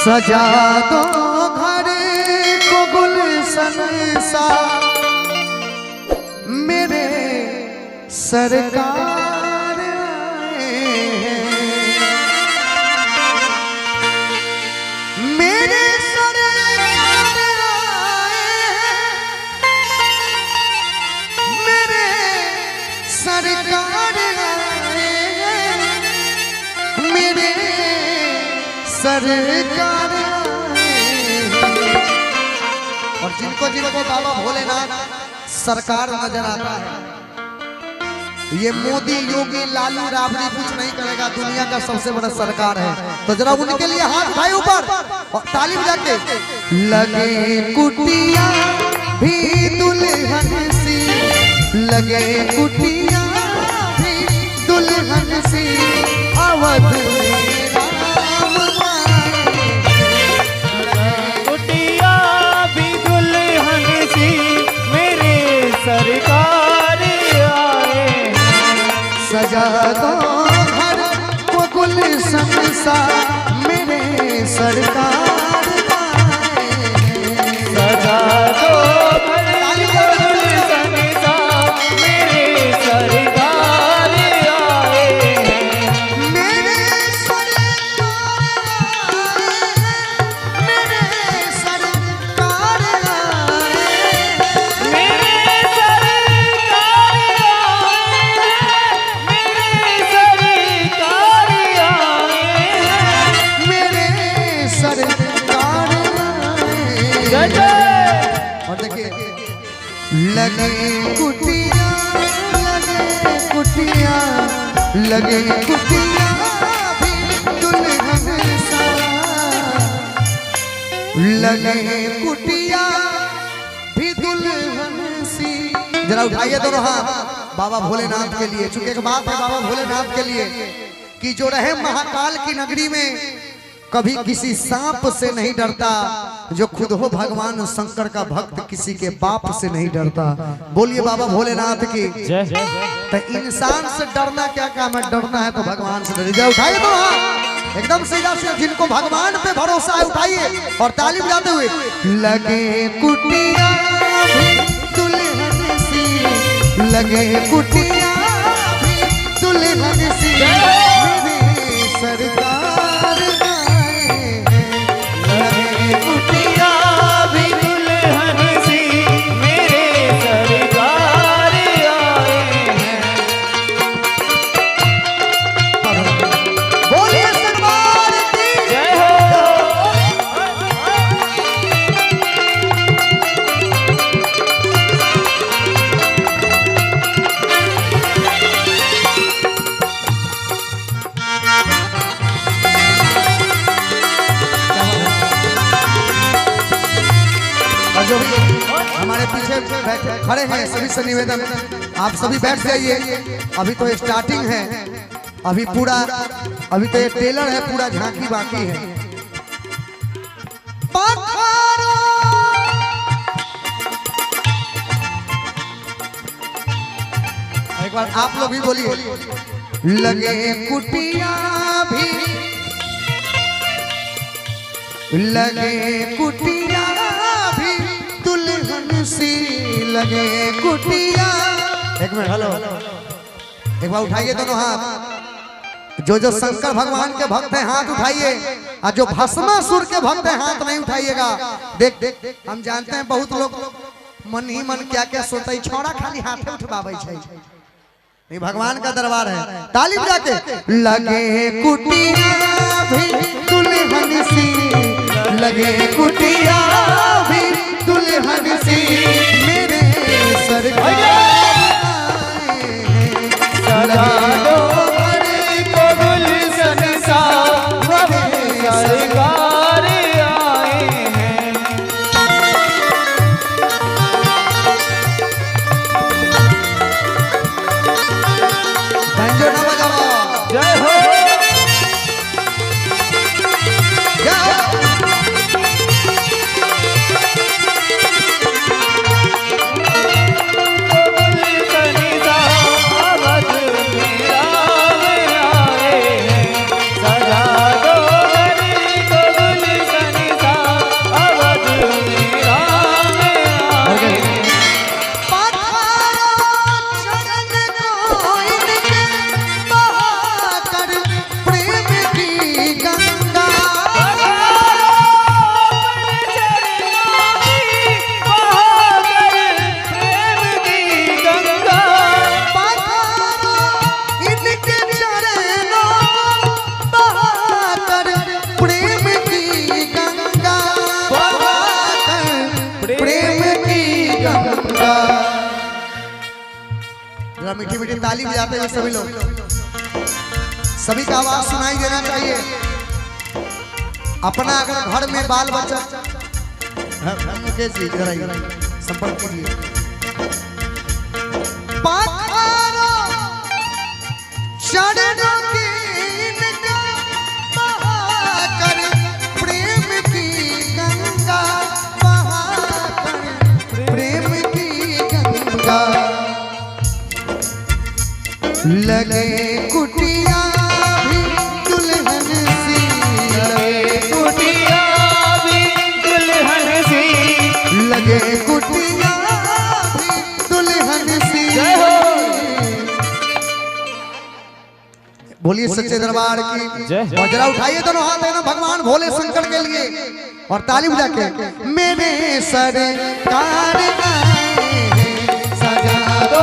सजा दो घर को गुलशन सा मेरे सरकार आए हैं। मेरे सरकार आए हैं। मेरे सरकार आए हैं। मेरे सरकार और जिनको जिनको बाबा भोलेनाथ सरकार नजर आता है, ये मोदी योगी लालू राबड़ी कुछ नहीं करेगा, दुनिया का सबसे बड़ा सरकार है। तो जरा उनके लिए हाथ उठाए ऊपर और ताली बजा के। लगे कुटिया भी दुल्हन सी, लगे कुटिया भी दुल्हन सी, अवध में सरकार आए। सजा दो घर को गुलशन सा मेरे सरकार आए। सजा दो घर को गुलशन सा मेरे सरकार आए। मेरे सरकार और देखिए लगे कुटिया लगे कुटिया भी दुल्हन सा, लगे कुटिया भी दुल्हन सी। जरा उठाइए दोनों हाथ बाबा भोलेनाथ के लिए। चूंकि एक बात है बाबा भोलेनाथ के लिए कि जो रहे महाकाल की नगरी में कभी किसी सांप से नहीं डरता, जो खुद हो भगवान शंकर का भक्त किसी के बाप से नहीं डरता। बोलिए बाबा भोलेनाथ की जय। तो इंसान से डरना क्या काम है, डरना है तो भगवान से डरिए। उठाइए तो हाँ एकदम सीधा से, जिनको भगवान पे भरोसा है उठाइए और ताली बजाते हुए। लगे कुटिया भी दुल्हन सी, लगे कुटिया भी दुल्हन सी, मेरे सरकार कुटिया भी दुल्हन सी मेरे सरकार आए हैं। बोलिए सरकार की जय हो। जो भी हमारे पीछे बैठे खड़े हैं सभी से निवेदन, आप सभी बैठ जाइए। अभी तो स्टार्टिंग है, अभी तो ये टेलर है, पूरा झांकी बाकी है। एक बार आप लोग भी बोलिए। लगे कुटिया भी, लगे कुटिया भी दुल्हन सी, लगे कुटिया। एक मिनट हेलो, एक बार उठाइए दोनों हाथ। जो जो शंकर भगवान के भक्त हैं हाथ उठाइए, और जो भस्मासुर के भक्त हैं हाथ नहीं उठाइएगा। देख हम जानते हैं बहुत लोग मन ही मन क्या क्या सोचते, छोड़ा खाली हाथ उठवावे छै। ये भगवान का दरबार है, ताली बजा के। लगे कुटिया भी दुल्हन सी, लगे कुटिया भी दुल्हन सी, मेरे सरकार सजा दो घर को गुलशन सा मेरे सरकार आए हैं। बैंजो ना बजाओ। जय हो। जरा मीठी मीठी ताली बजाते हुए सभी लोग, सभी का आवाज सुनाई देना चाहिए। अपना अगर घर में बाल बच्चा मुकेश जी जरा संपर्क कीजिए। चरणों की बहाकर प्रेम की गंगा, बहाकर प्रेम की गंगा, लगे कुटिया भी दुल्हन सी, लगे कुटिया भी दुल्हन सी, लगे कुटिया भी दुल्हन सी। बोलिए सच्चे दरबार की जय। और जरा उठाइए दोनों हाथ है ना भगवान भोले शंकर के लिए और ताली बजा के मेरे सरकार आए हैं, सजा दो